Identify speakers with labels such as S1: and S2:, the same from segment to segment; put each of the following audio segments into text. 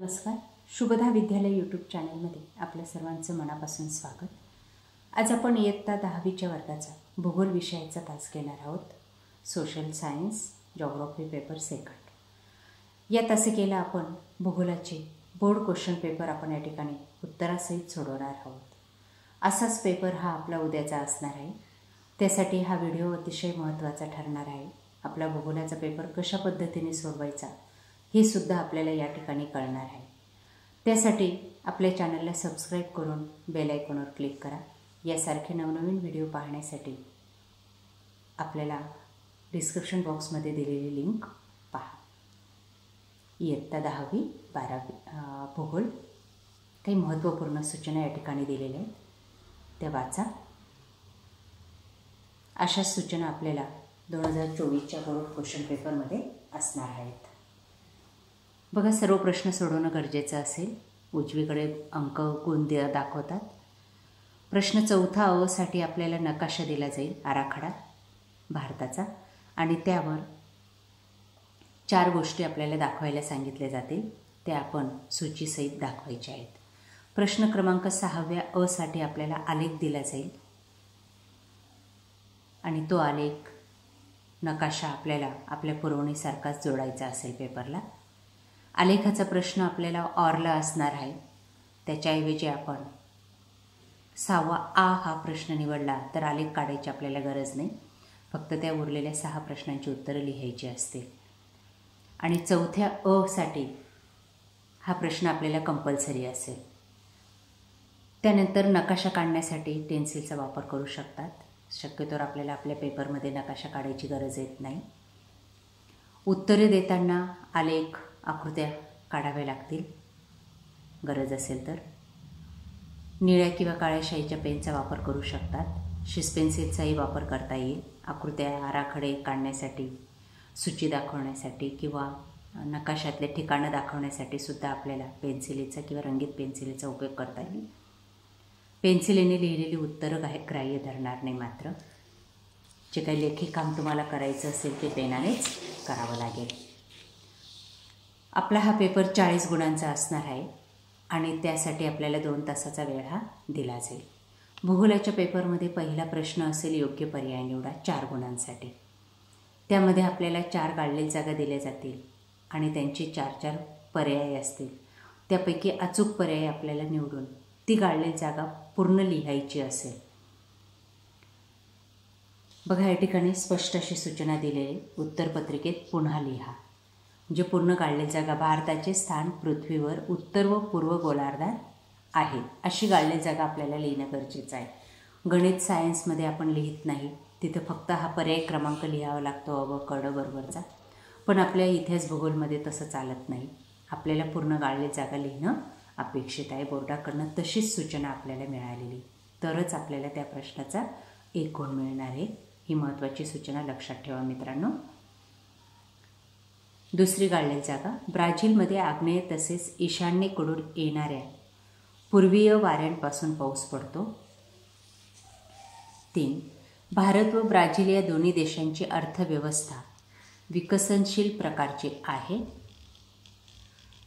S1: नमस्कार. शुभदा विद्यालय यूट्यूब चॅनलमध्ये आपल्या सर्वांचं मनापासून स्वागत. आज आपण इयत्ता 10वीच्या वर्गाचा भूगोल विषयाचा तास घेणार आहोत. Social science geography paper second. या तासिकेला आपण भूगोलाचे बोर्ड क्वेश्चन पेपर आपण या ठिकाणी उत्तरासहित सोडवणार आहोत. असाच पेपर हा आपला उद्याचा असणार आहे. त्यासाठी हा व्हिडिओ अतिशय महत्त्वाचा ठरणार आहे. आपला भूगोलाचा पेपर कशा पद्धतीने सोडवायचा हे सुद्धा आपल्याला या ठिकाणी कळणार आहे. त्यासाठी आपल्या चॅनलला सबस्क्राईब करून बेल आयकॉनवर क्लिक करा. यासारखे नवनवीन व्हिडिओ पाहण्यासाठी आपल्याला डिस्क्रिप्शन बॉक्समध्ये दिलेली लिंक पहा. इयत्ता 10वी 12वी भूगोल काही महत्त्वपूर्ण सूचना या ठिकाणी दिलेल्या आहेत, त्या वाचा. अशा सूचना आपल्याला 2024च्या बोर्ड क्वेश्चन पेपरमध्ये असणार आहेत. बघा, सर्व प्रश्न सोडवणं गरजेचं असेल. उजवीकडे अंक गुण दाखवतात. प्रश्न चौथा अ साठी आपल्याला नकाशा दिला जाईल, आराखडा भारताचा, आणि त्यावर 4 गोष्टी आपल्याला दाखवायला सांगितल्या जातील. त्या आपण सूचीसहित दाखवायच्या आहेत. प्रश्न क्रमांक 6व्या अ साठी आपल्याला आलेख दिला जाईल आणि तो आलेख नकाशा आपल्याला आपल्या पुरवणीसारखाच जोडायचा असेल पेपरला. आलेखाचा प्रश्न आपल्याला ऑरला असणार आहे. त्याच्याऐवजी आपण 6वा आ हा प्रश्न निवडला तर आलेख काढायची आपल्याला गरज नाही. फक्त त्या उरलेल्या 6 प्रश्नांची उत्तरं लिहायची असतील. आणि चौथ्या अ साठी हा प्रश्न आपल्याला कंपल्सरी असेल. त्यानंतर नकाशा काढण्यासाठी पेन्सिलचा वापर करू शकतात. शक्यतोवर आपल्याला आपल्या पेपरमध्ये नकाशा काढायची गरज येत नाही. उत्तरे देताना आलेख आकृत्या काढाव्या लागतील गरज असेल तर. निळ्या किंवा काळ्या शाईच्या पेनचा वापर करू शकतात. शिसपेन्सिलचाही वापर करता येईल. आकृत्या आराखडे काढण्यासाठी, सूची दाखवण्यासाठी किंवा नकाशातले ठिकाणं दाखवण्यासाठी सुद्धा आपल्याला पेन्सिलीचा किंवा रंगीत पेन्सिलीचा उपयोग करता येईल. पेन्सिलीने लिहिलेली उत्तरं ग्राह्य धरणार नाही. मात्र जे काही लेखी काम तुम्हाला करायचं असेल ते पेनानेच करावं लागेल. आपला हा पेपर 40 गुणांचा असणार आहे आणि त्यासाठी आपल्याला 2 तासाचा वेळ हा दिला जाईल. भूगोलाच्या पेपरमध्ये पहिला प्रश्न असेल योग्य पर्याय निवडा 4 गुणांसाठी. त्यामध्ये आपल्याला 4 गाळलेल्या जागा दिल्या जातील आणि त्यांचे 4 पर्याय असतील. त्यापैकी अचूक पर्याय आपल्याला निवडून ती गाळलेली जागा पूर्ण लिहायची असेल. बघा, या ठिकाणी स्पष्ट अशी सूचना दिलेली. उत्तरपत्रिकेत पुन्हा लिहा. म्हणजे पूर्ण गाळलेली जागा, भारताचे स्थान पृथ्वीवर उत्तर व पूर्व गोलार्धात आहे अशी गाळलेली जागा आपल्याला लिहिणं गरजेचं आहे. गणित सायन्समध्ये आपण लिहित नाही. तिथं फक्त हा पर्याय क्रमांक लिहावा लागतो, अ ब क ड बरोबरचा. पण आपल्या इतिहास भूगोलमध्ये तसं चालत नाही. आपल्याला पूर्ण गाळलेली जागा लिहिणं अपेक्षित आहे. बोर्डाकडनं तशीच सूचना आपल्याला मिळालेली, तरच आपल्याला त्या प्रश्नाचा 1 गुण मिळणार आहे. ही महत्त्वाची सूचना लक्षात ठेवा मित्रांनो. दुसरी गाळलेली जागा, ब्राझीलमध्ये आग्नेय तसेच ईशान्येकडून येणाऱ्या पूर्वीय वाऱ्यांपासून पाऊस पडतो. 3. भारत व ब्राझील या दोन्ही देशांची अर्थव्यवस्था विकसनशील प्रकारची आहे.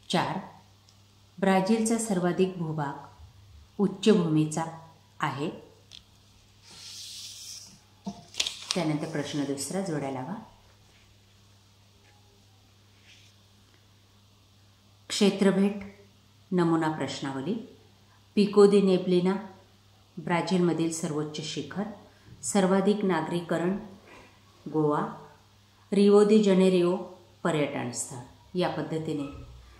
S1: 4. ब्राझीलचा सर्वाधिक भूभाग उच्चभूमीचा आहे. त्यानंतर प्रश्न दुसरा, जोड्या लावा. क्षेत्रभेट नमुना प्रश्नावली. पिको दी नेब्लिना ब्राझीलमधील सर्वोच्च शिखर. सर्वाधिक नागरीकरण गोवा. रिओ दी जनेरिओ पर्यटन स्थळ. या पद्धतीने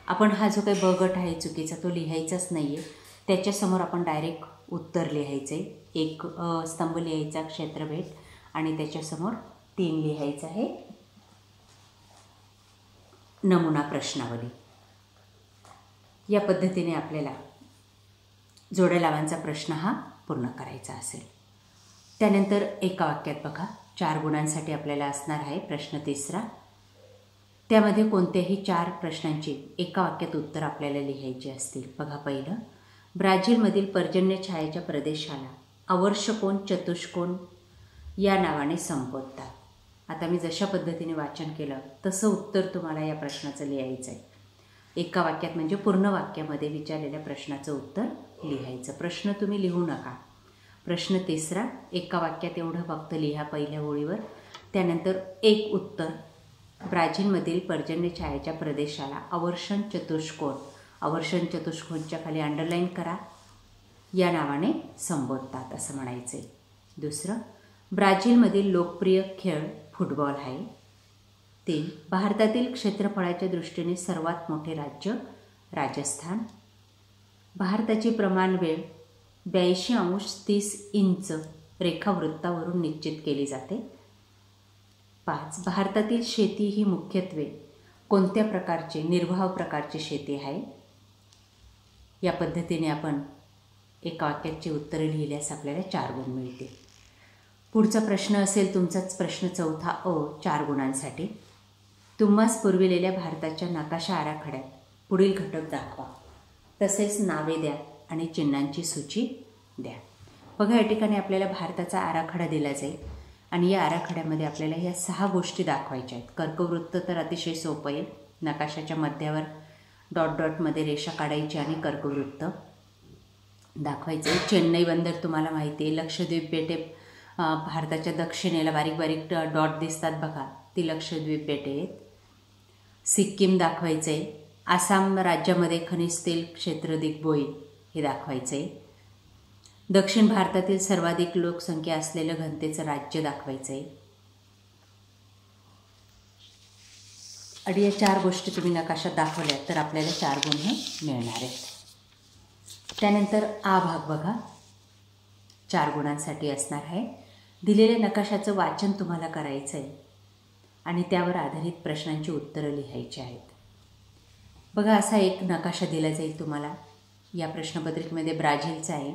S1: आपण हा जो काही ब गट आहे चुकीचा तो लिहायचाच नाही आहे. त्याच्यासमोर आपण डायरेक्ट उत्तर लिहायचं आहे. 1 स्तंभ लिहायचा क्षेत्रभेट आणि त्याच्यासमोर 3 लिहायचं आहे नमुना प्रश्नावली. या पद्धतीने आपल्याला जोड्या लावांचा प्रश्न हा पूर्ण करायचा असेल. त्यानंतर एका वाक्यात बघा, 4 गुणांसाठी आपल्याला असणार आहे प्रश्न तिसरा. त्यामध्ये कोणत्याही 4 प्रश्नांची एका वाक्यात उत्तर आपल्याला लिहायची असतील. बघा, पहिलं, ब्राझीलमधील पर्जन्य छायेच्या प्रदेशाला अवर्षकोन चतुष्कोन या नावाने संबोधतात. आता मी जशा पद्धतीने वाचन केलं तसं उत्तर तुम्हाला या प्रश्नाचं लिहायचं आहे. एका वाक्यात म्हणजे पूर्ण वाक्यामध्ये विचारलेल्या प्रश्नाचं उत्तर लिहायचं. प्रश्न तुम्ही लिहू नका. प्रश्न तिसरा, एका वाक्यात एवढं फक्त लिहा पहिल्या ओळीवर. त्यानंतर एक उत्तर. ब्राझीलमधील पर्जन्यछायाच्या प्रदेशाला आवर्षण चतुष्कोण, आवर्षण चतुष्कोणच्या खाली अंडरलाईन करा, या नावाने संबोधतात असं म्हणायचं आहे. दुसरं, ब्राझीलमधील लोकप्रिय खेळ फुटबॉल आहे. 3, भारतातील क्षेत्रफळाच्या दृष्टीने सर्वात मोठे राज्य राजस्थान. भारताची प्रमाण वेळ 82°30' रेखावृत्तावरून निश्चित केली जाते. 5, भारतातील शेती ही मुख्यत्वे कोणत्या प्रकारचे, निर्वाह प्रकारची शेती आहे. या पद्धतीने आपण एका वाक्याची उत्तरे लिहिल्यास आपल्याला 4 गुण मिळतील. पुढचा प्रश्न असेल तुमचाच प्रश्न चौथा अ, 4 गुणांसाठी. तुम्हास पुरविलेल्या भारताच्या नकाशा आराखड्यात पुढील घटक दाखवा, तसेच नावे द्या आणि चिन्हांची सूची द्या. बघा, या ठिकाणी आपल्याला भारताचा आराखडा दिला जाईल आणि या आराखड्यामध्ये आपल्याला ह्या 6 गोष्टी दाखवायच्या आहेत. कर्कवृत्त तर अतिशय सोपं आहे. नकाशाच्या मध्यावर डॉट डॉटमध्ये रेषा काढायची आणि कर्कवृत्त दाखवायचं आहे. चेन्नई बंदर तुम्हाला माहिती आहे. लक्षद्वीप बेटे भारताच्या दक्षिणेला बारीक बारीक डॉट दिसतात बघा, ती लक्षद्वीप बेटे आहेत. सिक्कीम दाखवायचं आहे. आसाम राज्यामध्ये खनिज तेल क्षेत्र दिग्बोई हे दाखवायचं आहे. दक्षिण भारतातील सर्वाधिक लोकसंख्या असलेलं घनतेचं राज्य दाखवायचं आहे. आणि या 4 गोष्टी तुम्ही नकाशात दाखवल्या तर आपल्याला 4 गुण हे मिळणार आहेत. त्यानंतर आ भाग बघा, 4 गुणांसाठी असणार आहे. दिलेल्या नकाशाचं वाचन तुम्हाला करायचं आहे आणि त्यावर आधारित प्रश्नांची उत्तरं लिहायची आहेत. बघा, असा एक नकाशा दिला जाईल तुम्हाला. या प्रश्नपत्रिकेमध्ये ब्राझीलचा आहे.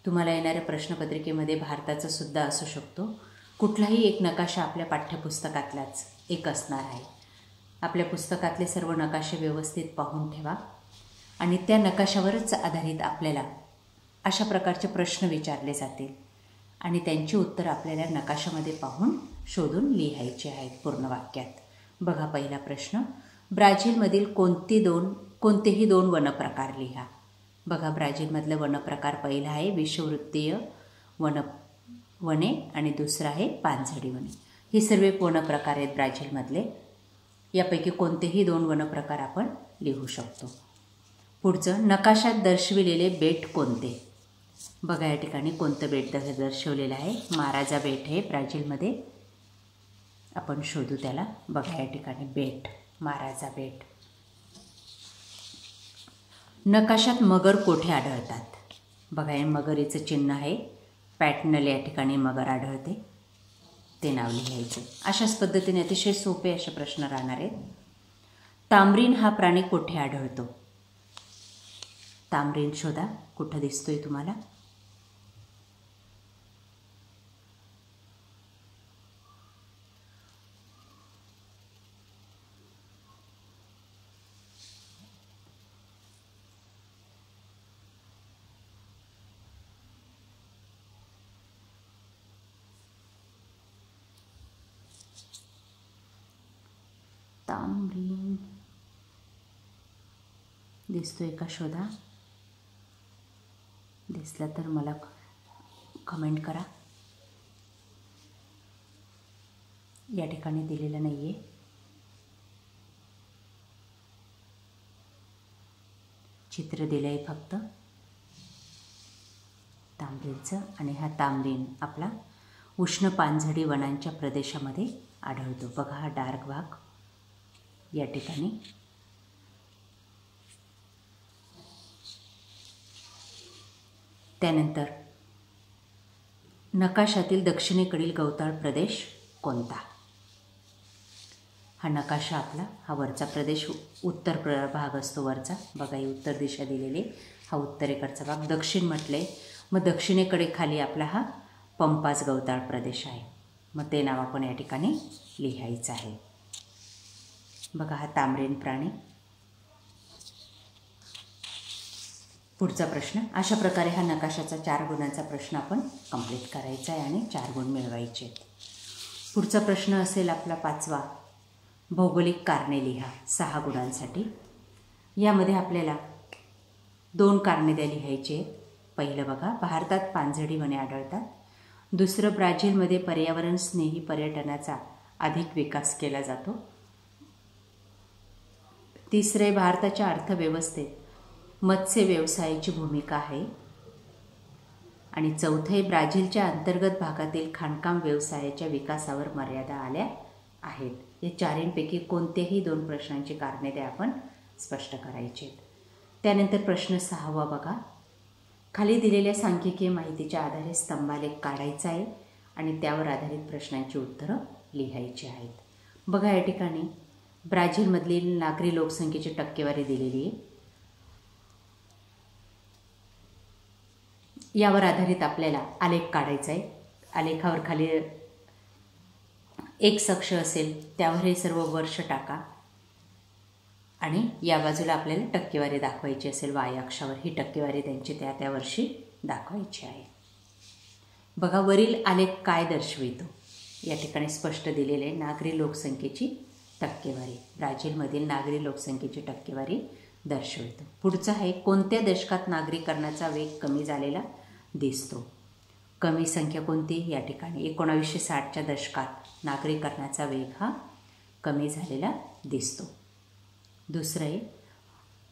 S1: तुम्हाला येणाऱ्या प्रश्नपत्रिकेमध्ये भारताचा सुद्धा असू शकतो. कुठलाही एक नकाशा आपल्या पाठ्यपुस्तकातलाच एक असणार आहे. आपल्या पुस्तकातले सर्व नकाशे व्यवस्थित पाहून ठेवा आणि त्या नकाशावरच आधारित आपल्याला अशा प्रकारचे प्रश्न विचारले जातील आणि त्यांची उत्तरं आपल्याला नकाशामध्ये पाहून शोधून लिहायची आहेत पूर्ण वाक्यात. बघा, पहिला प्रश्न, ब्राझीलमधील कोणतेही 2 वनप्रकार लिहा. बघा, ब्राझीलमधलं वनप्रकार पहिला आहे विषुववृत्तीय वने आणि दुसरं आहे पानझडी वने. हे सर्व वनप्रकार आहेत ब्राझीलमधले. यापैकी कोणतेही 2 वनप्रकार आपण लिहू शकतो. पुढचं, नकाशात दर्शविलेले बेट कोणते. बघा, या ठिकाणी कोणतं बेट दर्शवलेलं आहे. माराजा बेट हे ब्राझीलमध्ये. आपण शोधू त्याला. बघा, या ठिकाणी बेट माराजा बेट. नकाशात मगर कोठे आढळतात. बघा, हे मगरीचं चिन्ह आहे. पॅटनल या ठिकाणी मगर आढळते, ते नाव लिहायचं. अशाच पद्धतीने अतिशय सोपे असे प्रश्न राहणार आहेत. तामरीन हा प्राणी कोठे आढळतो. तामरीन शोधा, कुठं दिसतोय तुम्हाला. तामरीन दिसतोय का शोधा. दिसला तर मला कमेंट करा. या ठिकाणी दिलेलं नाही आहे. चित्र दिलं आहे फक्त तामरीनचं. आणि हा तामरीन आपला उष्ण पानझडी वनांच्या प्रदेशामध्ये आढळतो. बघा, हा डार्क भाग या ठिकाणी. त्यानंतर नकाशातील दक्षिणेकडील गवताळ प्रदेश कोणता. हा नकाशा आपला, हा वरचा प्रदेश उत्तर भाग असतो वरचा. बघा, ही उत्तर दिशा दिलेली, हा उत्तरेकडचा भाग. दक्षिण म्हटले, मग दक्षिणेकडे खाली आपला हा पंपाज गवताळ प्रदेश आहे. मग ते नाव आपण या ठिकाणी लिहायचं आहे. बघा, हा तामरीन प्राणी. पुढचा प्रश्न. अशा प्रकारे हा नकाशाचा 4 गुणांचा प्रश्न आपण कंप्लीट करायचा आहे आणि 4 गुण मिळवायचे आहेत. पुढचा प्रश्न असेल आपला 5वा, भौगोलिक कारणे लिहा 6 गुणांसाठी. यामध्ये आपल्याला 2 कारणे लिहायची आहेत. पहिलं बघा, भारतात पानझडी वने आढळतात. दुसरं, ब्राझीलमध्ये पर्यावरण स्नेही पर्यटनाचा अधिक विकास केला जातो. तिसरे, भारताच्या अर्थव्यवस्थेत मत्स्य व्यवसायाची भूमिका आहे. आणि चौथे, ब्राझीलच्या अंतर्गत भागातील खाणकाम व्यवसायाच्या विकासावर मर्यादा आल्या आहेत. या चारींपैकी कोणत्याही 2 प्रश्नांची कारणे ते आपण स्पष्ट करायची. त्यानंतर प्रश्न 6वा बघा, खाली दिलेल्या सांख्यिकीय माहितीच्या आधारे स्तंभालेख काढायचा आहे आणि त्यावर आधारित प्रश्नांची उत्तरं लिहायची आहेत. बघा, या ठिकाणी ब्राझीलमधील नागरी लोकसंख्येची टक्केवारी दिलेली आहे. यावर आधारित आपल्याला आलेख काढायचा आहे. आलेखावर खाली एक अक्ष असेल त्यावर हे सर्व वर्ष टाका आणि या बाजूला आपल्याला टक्केवारी दाखवायची असेल. वाय अक्षावर ही टक्केवारी त्यांची त्या वर्षी दाखवायची आहे. बघा, वरील आलेख काय दर्शवितो? या ठिकाणी स्पष्ट दिलेले आहे, नागरी लोकसंख्येची टक्केवारी, ब्राझीलमधील नागरी लोकसंख्येची टक्केवारी दर्शवितो. पुढचं आहे, कोणत्या दशकात नागरीकरणाचा वेग कमी झालेला दिसतो? कमी संख्या कोणती? या ठिकाणी 1960च्या दशकात नागरीकरणाचा वेग हा कमी झालेला दिसतो. दुसरं आहे,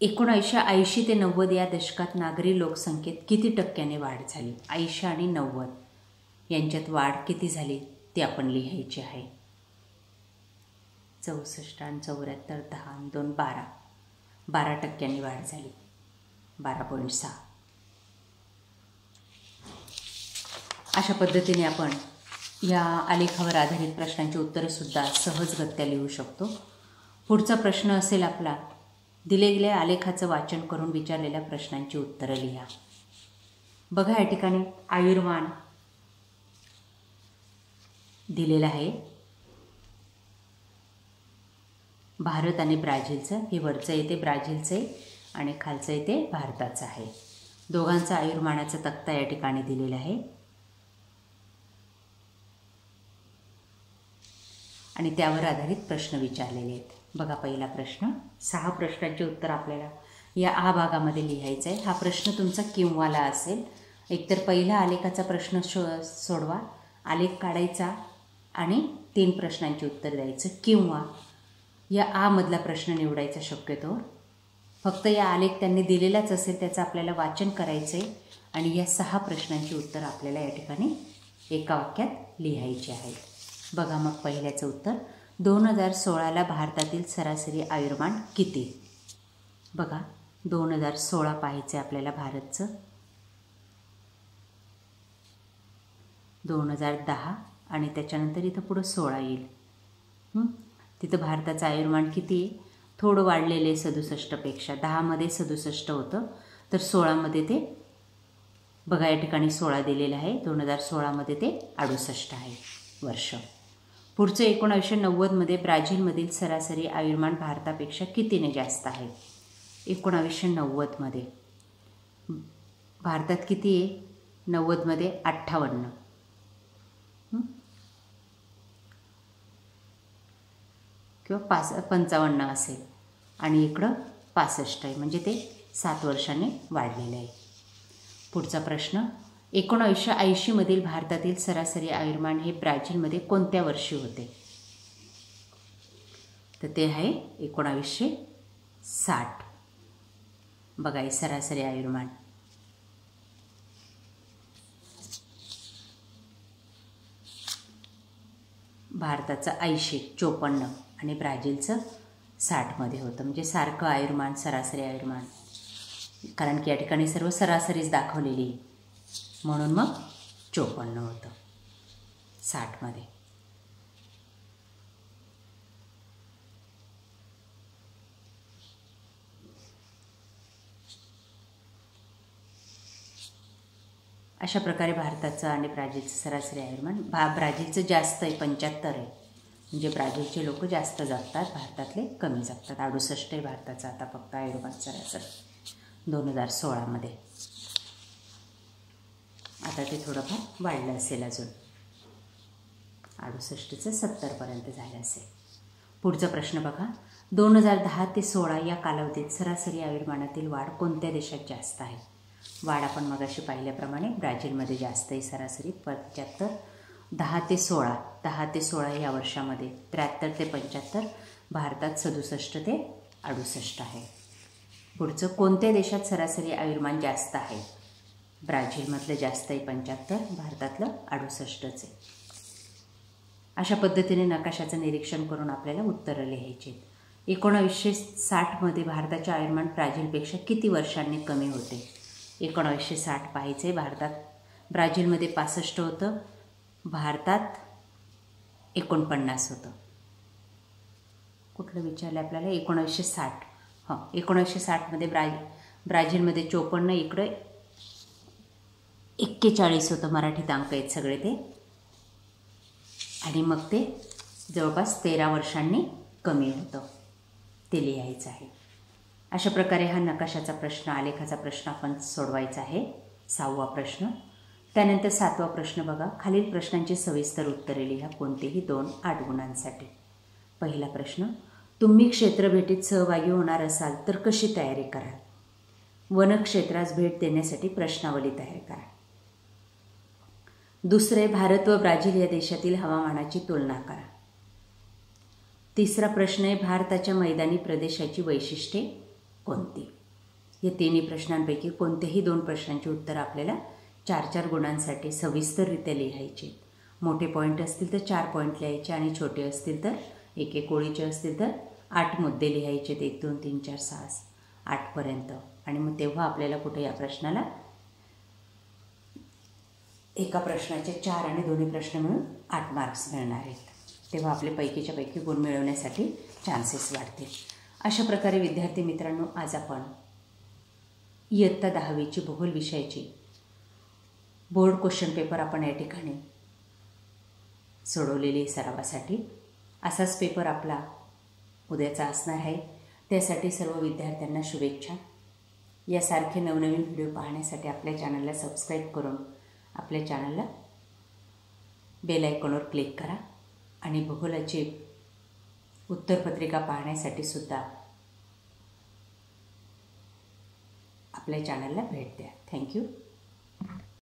S1: 1980 ते 90 या दशकात नागरी लोकसंख्येत किती टक्क्याने वाढ झाली? 80 आणि 90 यांच्यात वाढ किती झाली ती आपण लिहायची आहे. 64 आणि 74, 10 आणि 2, 12 टक्क्यांनी वाढ झाली, 12.6. अशा पद्धतीने आपण या आलेखावर आधारित प्रश्नांची उत्तरंसुद्धा सहजगत्या लिहू शकतो. पुढचा प्रश्न असेल आपला, दिले गेलेल्या आलेखाचं वाचन करून विचारलेल्या प्रश्नांची उत्तरं लिहा. बघा, या ठिकाणी आयुर्मान दिलेलं आहे. भारत आणि ब्राझीलचं, हे वरचं येते ब्राझीलचं आहे आणि खालचं येते भारताचं आहे. दोघांचा आयुर्मानाचा तक्ता या ठिकाणी दिलेला आहे आणि त्यावर आधारित प्रश्न विचारलेले आहेत. बघा, पहिला प्रश्न, 6 प्रश्नांचे उत्तर आपल्याला या आ भागामध्ये लिहायचं आहे. हा प्रश्न तुमचा किंवाला असेल. एकतर पहिला आलेखाचा प्रश्न सोडवा, आलेख काढायचा आणि 3 प्रश्नांची उत्तर द्यायचं, किंवा या आ मधला प्रश्न निवडायचा शक्यतो. फक्त या आलेख त्यांनी दिलेलाच असेल त्याचं आपल्याला वाचन करायचं आहे आणि या 6 प्रश्नांची उत्तर आपल्याला या ठिकाणी एका वाक्यात लिहायची आहेत. बघा, मग पहिल्याचं उत्तर, 2016ला भारतातील सरासरी आयुर्मान किती? बघा, 2016 पाहायचं आहे आपल्याला भारतचं. 2010 आणि त्याच्यानंतर इथं पुढं 16 येईल. तिथं भारताचं आयुर्मान किती आहे? थोडं वाढलेलं आहे 67पेक्षा. 10मध्ये 67 होतं, तर 16मध्ये ते, बघा या ठिकाणी 16 दिलेलं आहे, 2016मध्ये ते 68 आहे वर्ष. पुढचं 1990मध्ये ब्राझीलमधील सरासरी आयुर्मान भारतापेक्षा कितीने जास्त आहे? 1990मध्ये भारतात किती आहे? 90मध्ये 58 किंवा 55 असेल आणि इकडं 65 आहे, म्हणजे ते 7 वर्षांनी वाढलेलं आहे. पुढचा प्रश्न, 1980मधील भारतातील सरासरी आयुर्मान हे ब्राझीलमध्ये कोणत्या वर्षी होते? तर ते आहे 1960. बघा, हे सरासरी आयुर्मान. भारताचं 80, 54 आणि ब्राझीलचं 60मध्ये होतं, म्हणजे सारखं आयुर्मान, सरासरी आयुर्मान. कारण की या ठिकाणी सर्व सरासरीच दाखवलेली आहे, म्हणून मग 54 होतं 60मध्ये. अशा प्रकारे भारताचं आणि ब्राझीलचं सरासरी आयुर्मान, ब्राझीलचं जास्त आहे, 75 आहे, म्हणजे ब्राझीलचे लोक जास्त जगतात, भारतातले कमी जगतात. 68 आहे भारताचं आता फक्त आयुर्मान सरासरी 2016मध्ये. आता ते थोडंफार वाढलं असेल अजून, 68चं 70पर्यंत झालं असेल. पुढचा प्रश्न बघा, 2010 ते 16 या कालावधीत सरासरी आयुर्मानातील वाढ कोणत्या देशात जास्त आहे? वाढ आपण मगाशी पाहिल्याप्रमाणे ब्राझीलमध्ये जास्त आहे सरासरी 75. 10 ते 16 या वर्षामध्ये 73 ते 75, भारतात 67 ते 68 आहे. पुढचं, कोणत्या देशात सरासरी आयुर्मान जास्त आहे? ब्राझीलमधलं जास्त आहे 75, भारतातलं 68च आहे. अशा पद्धतीने नकाशाचं निरीक्षण करून आपल्याला उत्तरं लिहायची. 1960मध्ये भारताचे आयुर्मान ब्राझीलपेक्षा किती वर्षांनी कमी होते? 1960 पाहायचे. ब्राझीलमध्ये 65 होतं, भारतात 49 होतं. कुठलं विचारलं आपल्याला? 1960. 1960मध्ये ब्राझीलमध्ये 54, इकडे 41 होतं. मराठीत अंक आहेत सगळे ते. आणि मग ते जवळपास 13 वर्षांनी कमी होतं. ते लिहायचं आहे. अशा प्रकारे हा नकाशाचा प्रश्न, आलेखाचा प्रश्न आपण सोडवायचा आहे. 6वा प्रश्न. त्यानंतर 7वा प्रश्न बघा. खालील प्रश्नांची सविस्तर उत्तरे लिहा, कोणतेही 2 8 गुणांसाठी. पहिला प्रश्न, तुम्ही क्षेत्रभेटीत सहभागी होणार असाल तर कशी तयारी कराल? वनक्षेत्रास भेट देण्यासाठी प्रश्नावली तयार करा. दुसरे, भारत व ब्राझील या देशातील हवामानाची तुलना करा. तिसरा प्रश्न आहे, भारताच्या मैदानी प्रदेशाची वैशिष्ट्ये कोणती? या तिन्ही प्रश्नांपैकी कोणत्याही 2 प्रश्नांची उत्तरं आपल्याला 4-4 गुणांसाठी सविस्तररित्या लिहायची. मोठे पॉईंट असतील तर 4 पॉईंट लिहायचे आणि छोटे असतील तर 1-1 ओळीचे असतील तर 8 मुद्दे लिहायचे. 1 2 3 4 6 8पर्यंत. आणि मग तेव्हा आपल्याला कुठे या प्रश्नाला एका प्रश्नाचे 4 आणि दोन्ही प्रश्न मिळून 8 मार्क्स मिळणार आहेत. तेव्हा आपले पैकीच्या पैकी गुण मिळवण्यासाठी चान्सेस वाढतील. अशा प्रकारे विद्यार्थी मित्रांनो, आज आपण इयत्ता 10वीची भूगोल विषयाची बोर्ड क्वेश्चन पेपर आपण या ठिकाणी सोडवलेली सरावासाठी. असाच पेपर आपला उद्याचा असणार आहे. त्यासाठी सर्व विद्यार्थ्यांना शुभेच्छा. यासारखे नवनवीन व्हिडिओ पाहण्यासाठी आपल्या चॅनलला सबस्क्राईब करून आपल्या चॅनलला बेल आयकॉनवर क्लिक करा. आणि भूगोलाची उत्तरपत्रिका पाहण्यासाठी सुद्धा आपल्या चॅनलला भेट द्या. थँक्यू.